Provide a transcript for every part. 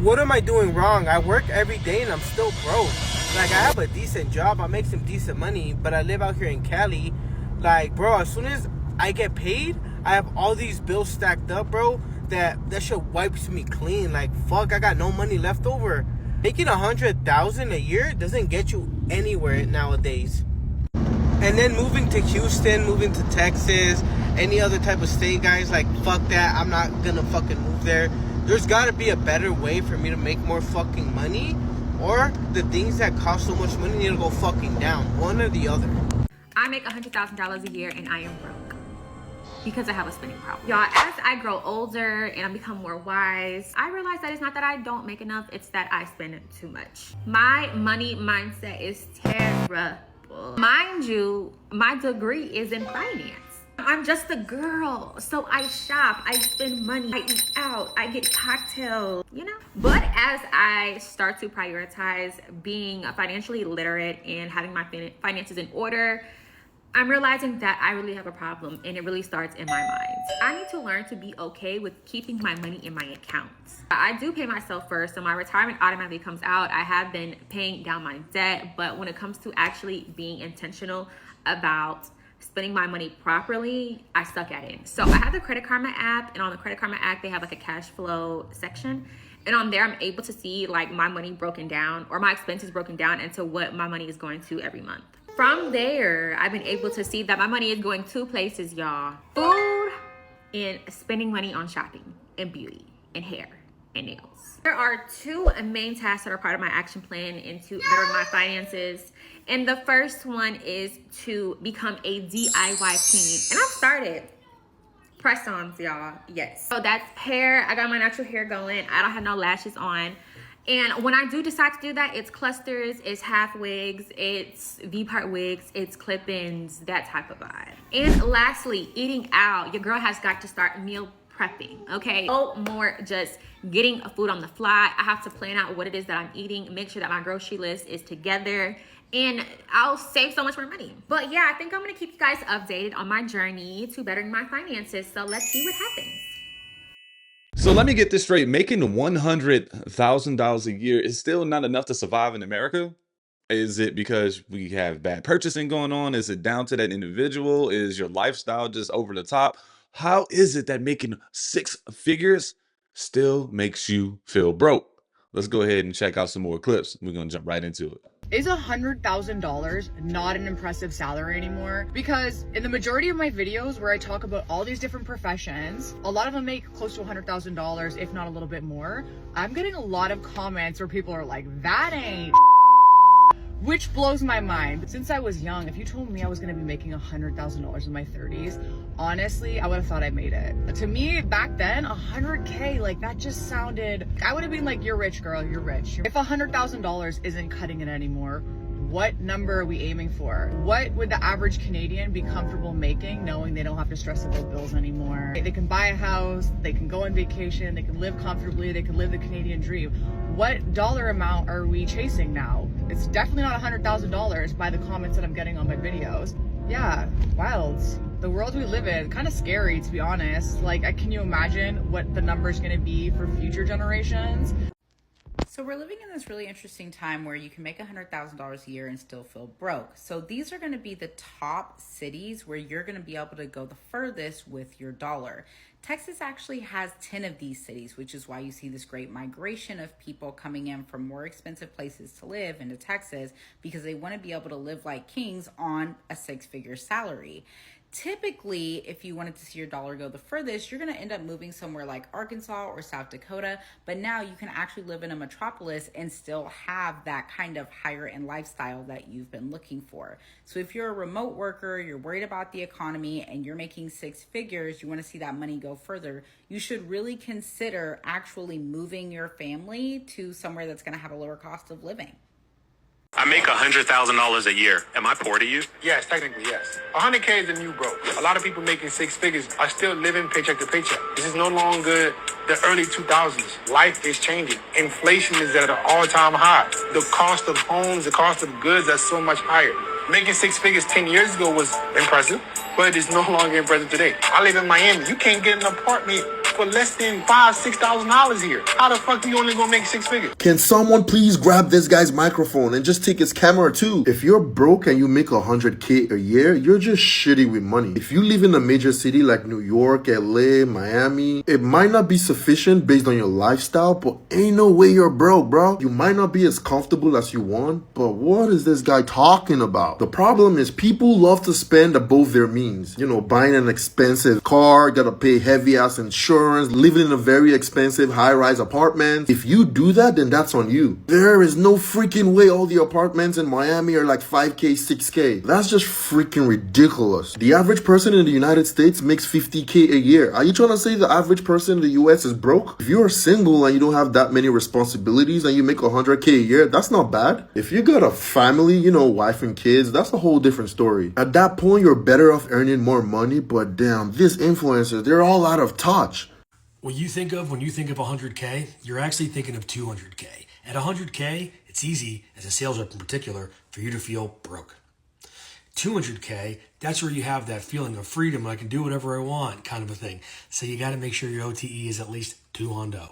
what am I doing wrong? I work every day and I'm still broke. Like, I have a decent job, I make some decent money, but I live out here in Cali. Like, bro, as soon as I get paid, I have all these bills stacked up, bro, that shit wipes me clean. Like, fuck, I got no money left over. Making $100,000 a year doesn't get you anywhere nowadays. And then moving to Houston, moving to Texas, any other type of state, guys, like, fuck that. I'm not gonna fucking move there. There's gotta be a better way for me to make more fucking money, or the things that cost so much money need to go fucking down. One or the other. I make $100,000 a year and I am broke because I have a spending problem. Y'all, as I grow older and I become more wise, I realize that it's not that I don't make enough, it's that I spend too much. My money mindset is terrible. Mind you, my degree is in finance. I'm just a girl, so I shop, I spend money, I eat out, I get cocktails, you know? But as I start to prioritize being financially literate and having my finances in order, I'm realizing that I really have a problem, and it really starts in my mind. I need to learn to be okay with keeping my money in my accounts. I do pay myself first, so my retirement automatically comes out. I have been paying down my debt, but when it comes to actually being intentional about spending my money properly, I suck at it. So I have the Credit Karma app, and on the Credit Karma app, they have like a cash flow section. And on there, I'm able to see like my money broken down, or my expenses broken down into what my money is going to every month. From there, I've been able to see that my money is going two places, y'all. Food and spending money on shopping and beauty and hair and nails. There are two main tasks that are part of my action plan into bettering my finances. And the first one is to become a DIY queen. And I've started. Press-ons, y'all. Yes. So that's hair. I got my natural hair going. I don't have no lashes on. And when I do decide to do that, it's clusters, it's half wigs, it's V-part wigs, it's clip-ins, that type of vibe. And lastly, eating out. Your girl has got to start meal prepping, okay? No more just getting food on the fly. I have to plan out what it is that I'm eating, make sure that my grocery list is together, and I'll save so much more money. But yeah, I think I'm gonna keep you guys updated on my journey to bettering my finances, so let's see what happens. So let me get this straight. Making $100,000 a year is still not enough to survive in America? Is it because we have bad purchasing going on? Is it down to that individual? Is your lifestyle just over the top? How is it that making six figures still makes you feel broke? Let's go ahead and check out some more clips. We're going to jump right into it. Is $100,000 not an impressive salary anymore? Because in the majority of my videos where I talk about all these different professions, a lot of them make close to $100,000, if not a little bit more. I'm getting a lot of comments where people are like, that ain't which blows my mind. Since I was young, if you told me I was gonna be making $100,000 in my 30s, honestly, I would have thought I made it. To me, back then, 100K, like that just sounded, I would have been like, you're rich, girl, you're rich. If $100,000 isn't cutting it anymore, what number are we aiming for? What would the average Canadian be comfortable making, knowing they don't have to stress about bills anymore? They can buy a house, they can go on vacation, they can live comfortably, they can live the Canadian dream. What dollar amount are we chasing now? It's definitely not $100,000 by the comments that I'm getting on my videos. Yeah, wild. The world we live in, kind of scary, to be honest. Like, can you imagine what the number is going to be for future generations? So we're living in this really interesting time where you can make $100,000 a year and still feel broke. So these are going to be the top cities where you're going to be able to go the furthest with your dollar. Texas actually has 10 of these cities, which is why you see this great migration of people coming in from more expensive places to live into Texas, because they want to be able to live like kings on a six-figure salary. Typically, if you wanted to see your dollar go the furthest, you're going to end up moving somewhere like Arkansas or South Dakota. But now you can actually live in a metropolis and still have that kind of higher end lifestyle that you've been looking for. So if you're a remote worker, you're worried about the economy, and you're making six figures, you want to see that money go further, you should really consider actually moving your family to somewhere that's going to have a lower cost of living. I make $100,000 a year. Am I poor to you? Yes, technically, yes. 100K is the new broke. A lot of people making six figures are still living paycheck to paycheck. This is no longer the early 2000s. Life is changing. Inflation is at an all-time high. The cost of homes, the cost of goods are so much higher. Making six figures 10 years ago was impressive, but it's no longer impressive today. I live in Miami. You can't get an apartment for less than $5,000-$6,000 here. How the fuck you only gonna make six figures? Can someone please grab this guy's microphone and just take his camera too? If you're broke and you make 100K a year, you're just shitty with money. If you live in a major city like New York, LA, Miami, it might not be sufficient based on your lifestyle, but ain't no way you're broke, bro. You might not be as comfortable as you want, but what is this guy talking about? The problem is people love to spend above their means. You know, buying an expensive car, gotta pay heavy ass insurance, living in a very expensive high-rise apartment. If you do that, then that's on you. There is no freaking way all the apartments in Miami are like 5K, 6K. That's just freaking ridiculous. The average person in the United States makes 50K a year. Are you trying to say the average person in the US is broke? If you're single and you don't have that many responsibilities and you make 100K a year, that's not bad. If you got a family, you know, wife and kids, that's a whole different story. At that point, you're better off earning more money, but damn, these influencers, they're all out of touch. What you think of when you think of 100K, you're actually thinking of 200K. At 100K, it's easy, as a sales rep in particular, for you to feel broke. 200K, that's where you have that feeling of freedom. I can do whatever I want kind of a thing. So you got to make sure your OTE is at least 200.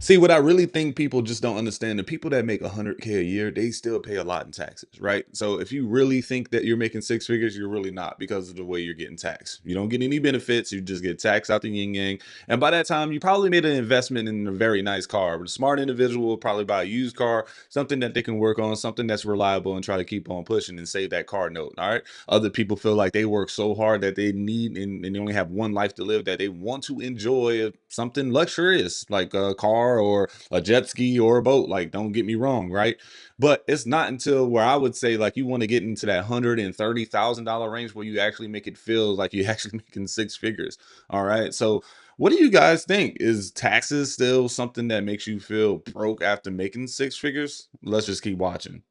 See, what I really think people just don't understand, the people that make 100K a year, they still pay a lot in taxes, right? So if you really think that you're making six figures, you're really not, because of the way you're getting taxed. You don't get any benefits. You just get taxed out the yin yang. And by that time, you probably made an investment in a very nice car. But a smart individual will probably buy a used car, something that they can work on, something that's reliable, and try to keep on pushing and save that car note, all right? Other people feel like they work so hard that they need, and they only have one life to live, that they want to enjoy something luxurious, like a car or a jet ski or a boat. Like, don't get me wrong, right? But it's not until where I would say, like, you want to get into that $130,000 range where you actually make it feel like you're actually making six figures. All right. So what do you guys think? Is taxes still something that makes you feel broke after making six figures? Let's just keep watching.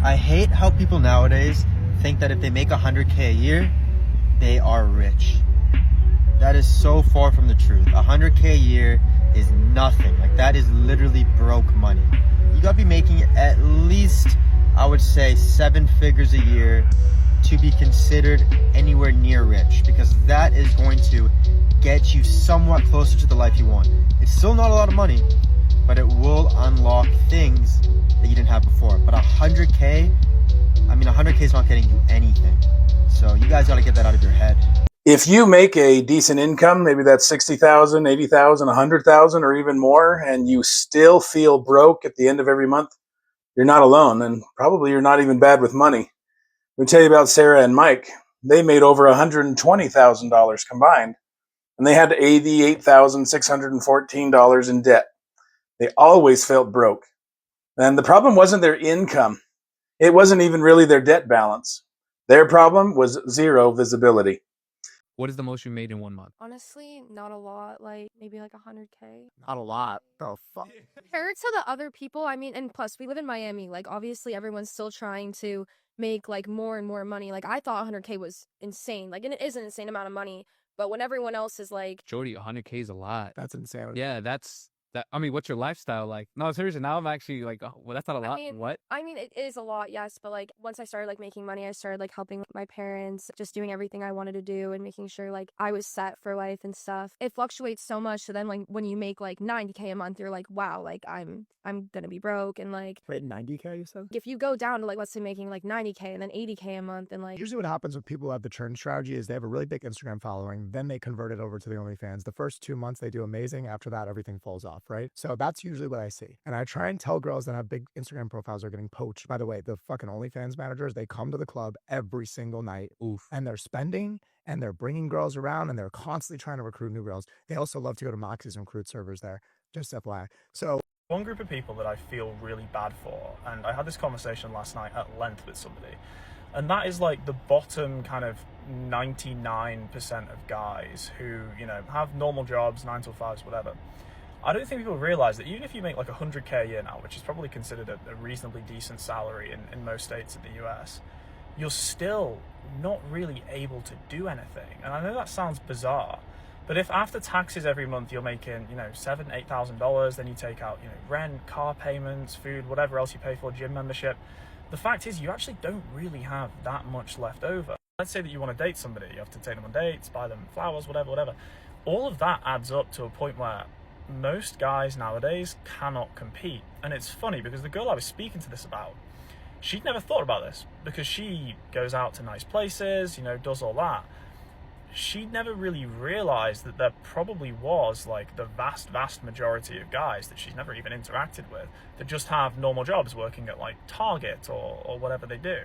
I hate how people nowadays think that if they make 100K a year, they are rich. That is so far from the truth. 100K a year is nothing. Like, that is literally broke money. You gotta be making at least, I would say, 7 figures a year to be considered anywhere near rich, because that is going to get you somewhat closer to the life you want. It's still not a lot of money, but it will unlock things that you didn't have before. But 100K, I mean, 100K is not getting you anything. So you guys gotta get that out of your head. If you make a decent income, maybe that's 60,000, 80,000, 100,000, or even more, and you still feel broke at the end of every month, you're not alone, and probably you're not even bad with money. Let me tell you about Sarah and Mike. They made over $120,000 combined, and they had $88,614 in debt. They always felt broke. And the problem wasn't their income. It wasn't even really their debt balance. Their problem was zero visibility. What is the most you made in 1 month? Honestly, not a lot. Like, maybe like 100K. Not a lot. The fuck? Compared to the other people, I mean, and plus, we live in Miami. Like, obviously, everyone's still trying to make, like, more and more money. Like, I thought 100K was insane. Like, and it is an insane amount of money. But when everyone else is like... Jody, 100K is a lot. That's insane. Yeah, that's... That, I mean, what's your lifestyle like? No, seriously, now I'm actually like, oh, well, that's not a lot. What? I mean, it is a lot, yes. But, like, once I started, like, making money, I started, like, helping my parents, just doing everything I wanted to do and making sure, like, I was set for life and stuff. It fluctuates so much. So then, like, when you make, like, 90K a month, you're like, wow, like, I'm gonna be broke. And, like... Wait, 90K, you said? If you go down to, like, let's say making, like, 90K and then 80K a month and, like... Usually what happens with people who have the churn strategy is they have a really big Instagram following, then they convert it over to the OnlyFans. The first 2 months, they do amazing. After that, everything falls off, right? So that's usually what I see. And I try and tell girls that have big Instagram profiles are getting poached. By the way, the fucking OnlyFans managers, they come to the club every single night. Oof. And they're spending and they're bringing girls around and they're constantly trying to recruit new girls. They also love to go to Moxie's and recruit servers there. Just FYI. So one group of people that I feel really bad for, and I had this conversation last night at length with somebody, and that is like the bottom kind of 99% of guys who, you know, have normal jobs, 9 to 5s, whatever. I don't think people realize that even if you make like 100K a year now, which is probably considered a reasonably decent salary in most states in the US, you're still not really able to do anything. And I know that sounds bizarre, but if after taxes every month you're making, you know, $7,000, $8,000, then you take out, you know, rent, car payments, food, whatever else you pay for, gym membership, the fact is you actually don't really have that much left over. Let's say that you want to date somebody, you have to take them on dates, buy them flowers, whatever. all of that adds up to a point where most guys nowadays cannot compete. And it's funny because the girl I was speaking to this about, she'd never thought about this because she goes out to nice places, you know, does all that. She'd never really realized that there probably was like the vast majority of guys that she's never even interacted with that just have normal jobs working at like Target or whatever they do.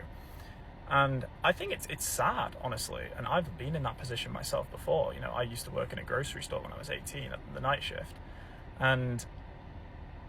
And I think it's sad, honestly. And I've been in that position myself before. You know, I used to work in a grocery store when I was 18 at the night shift. And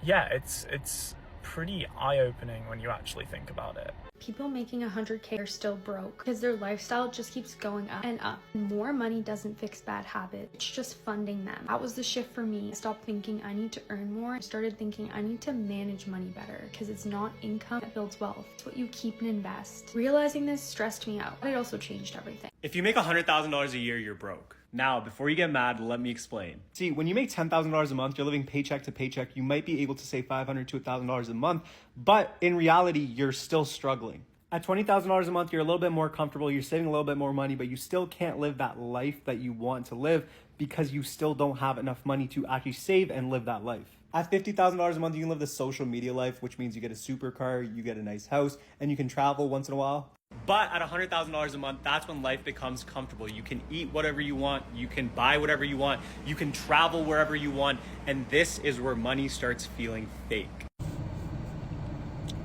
yeah, it's pretty eye-opening when you actually think about it. People making 100K are still broke because their lifestyle just keeps going up and up. More money doesn't fix bad habits, it's just funding them. That was the shift for me. I stopped thinking I need to earn more. I started thinking I need to manage money better because it's not income that builds wealth. It's what you keep and invest. Realizing this stressed me out, but it also changed everything. If you make $100,000 a year, you're broke. Now, before you get mad, let me explain. See, when you make $10,000 a month, you're living paycheck to paycheck. You might be able to save $500 to $1,000 a month, but in reality, you're still struggling. At $20,000 a month, you're a little bit more comfortable. You're saving a little bit more money, but you still can't live that life that you want to live because you still don't have enough money to actually save and live that life. At $50,000 a month, you can live the social media life, which means you get a supercar, you get a nice house, and you can travel once in a while. But at $100,000 a month, that's when life becomes comfortable. You can eat whatever you want, you can buy whatever you want, you can travel wherever you want, and this is where money starts feeling fake.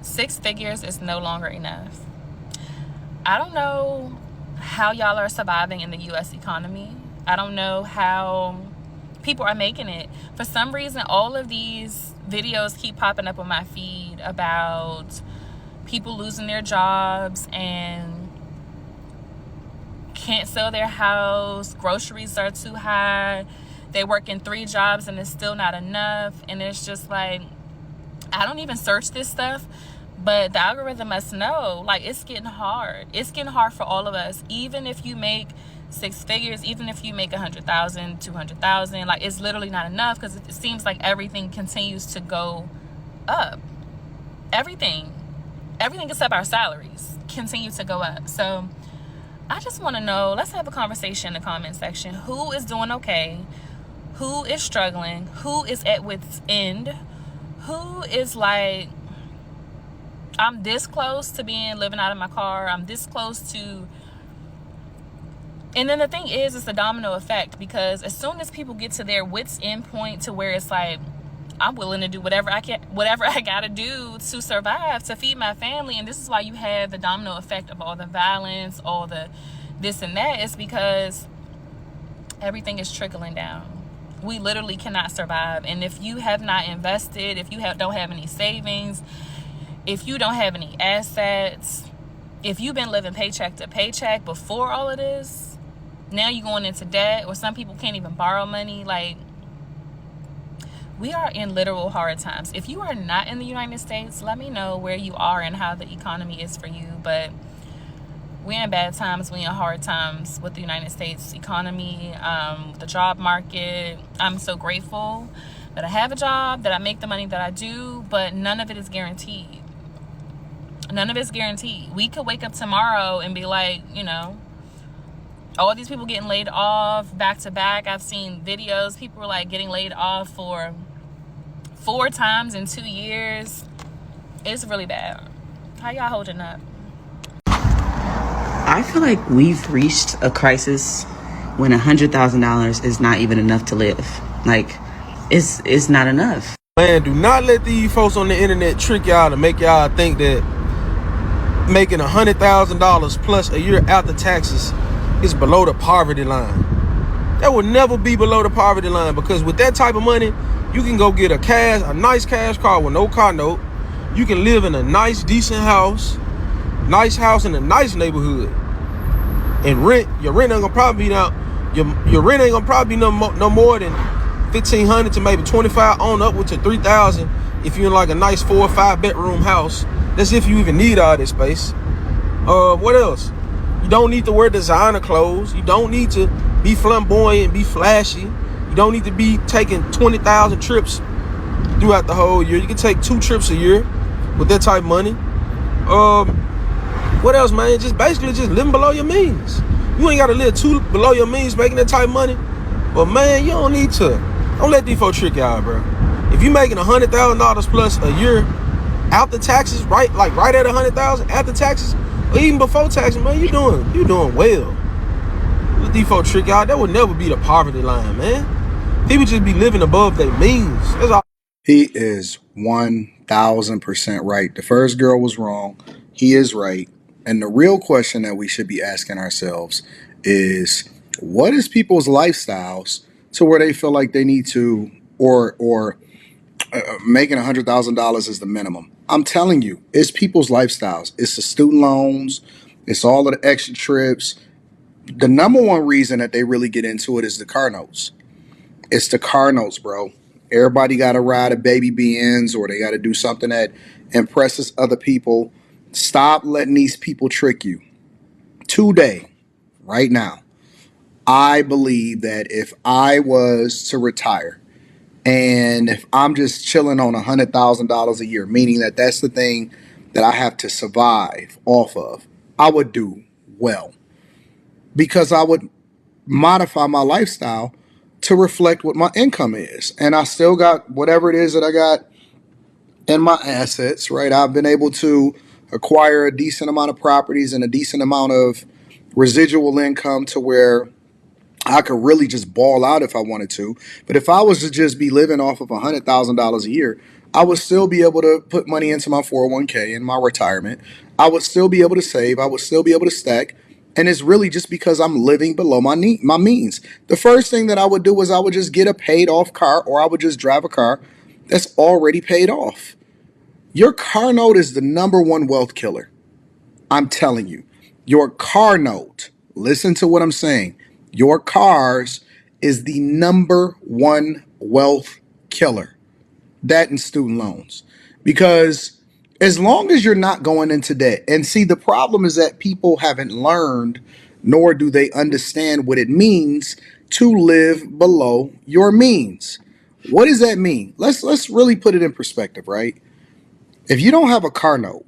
6 figures is no longer enough. I don't know how y'all are surviving in the US economy. I don't know how people are making it. For some reason, all of these videos keep popping up on my feed about people losing their jobs and can't sell their house, groceries are too high, they work in 3 jobs and it's still not enough. And it's just like, I don't even search this stuff, but the algorithm must know, like, it's getting hard. It's getting hard for all of us. Even if you make 6 figures, even if you make 100,000, 200,000, like, it's literally not enough because it seems like everything continues to go up. Everything except our salaries continue to go up. So I just want to know, let's have a conversation in the comment section. Who is doing okay? Who is struggling? Who is at wit's end? Who is like, I'm this close to living out of my car. I'm this close to. And then the thing is, it's a domino effect because as soon as people get to their wit's end point to where it's like, I'm willing to do whatever I gotta do to survive, to feed my family. And this is why you have the domino effect of all the violence, all the this and that. It's because everything is trickling down. We literally cannot survive. And if you have not invested, if you don't have any savings, if you don't have any assets, if you've been living paycheck to paycheck before all of this, now you're going into debt, or some people can't even borrow money. Like, we are in literal hard times. If you are not in the United States, let me know where you are and how the economy is for you. But we're in bad times. We're in hard times with the United States economy, the job market. I'm so grateful that I have a job, that I make the money that I do, but none of it is guaranteed. None of it's guaranteed. We could wake up tomorrow and be like, you know, all these people getting laid off back to back. I've seen videos, people are like getting laid off for 4 times in 2 years. It's really bad. How y'all holding up? I feel like we've reached a crisis when $100,000 is not even enough to live. Like, it's not enough. Man, do not let these folks on the internet trick y'all to make y'all think that making $100,000 plus a year after taxes is below the poverty line. That will never be below the poverty line, because with that type of money, you can go get a nice cash car with no car note. You can live in a nice, decent house in a nice neighborhood, and your rent ain't gonna probably be no more than $1,500 to maybe $2,500 on upward to $3,000 if you're in like a nice 4 or 5 bedroom house. That's if you even need all this space. What else? You don't need to wear designer clothes. You don't need to be flamboyant, be flashy. You don't need to be taking 20,000 trips throughout the whole year. You can take 2 trips a year with that type of money. What else, man? Just basically living below your means. You ain't got to live below your means making that type of money. But man, you don't let these folks trick y'all, bro. If you making $100,000 plus a year after taxes, right? Like right at 100,000 after taxes, or even before taxes, man, you doing well. Let these folks trick y'all. That would never be the poverty line, man. People just be living above their means. That's all. He is 1000% right. The first girl was wrong. He is right. And the real question that we should be asking ourselves is, what is people's lifestyles to where they feel like they need to, or making $100,000 is the minimum? I'm telling you, it's people's lifestyles. It's the student loans. It's all of the extra trips. The number one reason that they really get into it is the car notes. It's the car notes, bro. Everybody got to ride a baby Benz, or they got to do something that impresses other people. Stop letting these people trick you. Today, right now, I believe that if I was to retire and if I'm just chilling on $100,000 a year, meaning that that's the thing that I have to survive off of, I would do well, because I would modify my lifestyle to reflect what my income is. And I still got whatever it is that I got in my assets, right? I've been able to acquire a decent amount of properties and a decent amount of residual income to where I could really just ball out if I wanted to. But if I was to just be living off of $100,000 a year, I would still be able to put money into my 401k and my retirement. I would still be able to save. I would still be able to stack. And it's really just because I'm living below my means. The first thing that I would do is I would just get a paid off car, or I would just drive a car that's already paid off. Your car note is the number one wealth killer. I'm telling you, your car note, listen to what I'm saying. Your cars is the number one wealth killer. That and student loans. Because as long as you're not going into debt, and see, the problem is that people haven't learned, nor do they understand what it means to live below your means. What does that mean? Let's really put it in perspective, right? If you don't have a car note,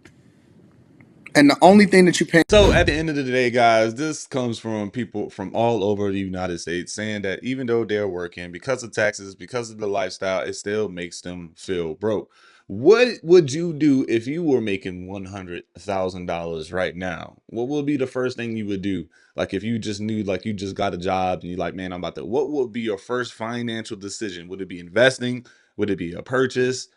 and the only thing that you pay. So at the end of the day, guys, this comes from people from all over the United States saying that even though they're working, because of taxes, because of the lifestyle, it still makes them feel broke. What would you do if you were making $100,000 right now? What would be the first thing you would do? Like if you just knew, like you just got a job and you're like, man, I'm about to, what would be your first financial decision? Would it be investing? Would it be a purchase?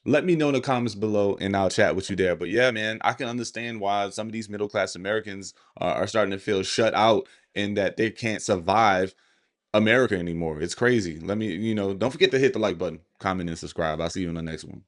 Let me know in the comments below and I'll chat with you there. But yeah, man, I can understand why some of these middle class Americans are starting to feel shut out and that they can't survive America anymore. It's crazy. Let me, don't forget to hit the like button, comment, and subscribe. I'll see you in the next one.